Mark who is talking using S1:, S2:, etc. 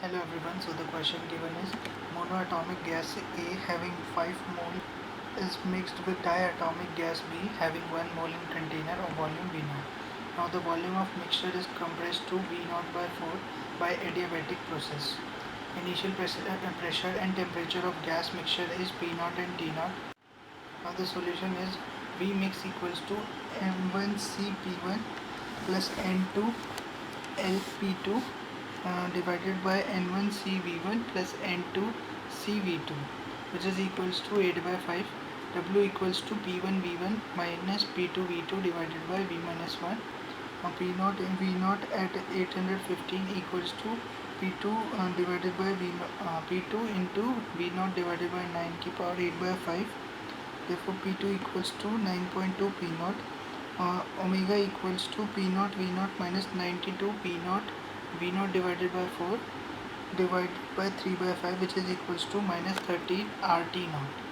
S1: Hello everyone, so the question given is monoatomic gas A having 5 mole is mixed with diatomic gas B having 1 mole in container of volume V0. Now the volume of mixture is compressed to V0 by 4 by adiabatic process. Initial pressure and temperature of gas mixture is P0 and T0. Now the solution is V mix equals to M1CP1 plus N2LP2 divided by N1CV1 plus N2CV2, which is equals to 8 by 5. W equals to P1V1 minus P2V2 divided by V minus 1. P0 and V0 at 815 equals to P2 divided by P2 into V0 divided by 9 की power 8 by 5. Therefore P2 equals to 9.2 P0. Omega equals to P0 V0 minus 92 P0 V0 divided by 4 divided by 3 by 5, which is equals to minus 13 RT0.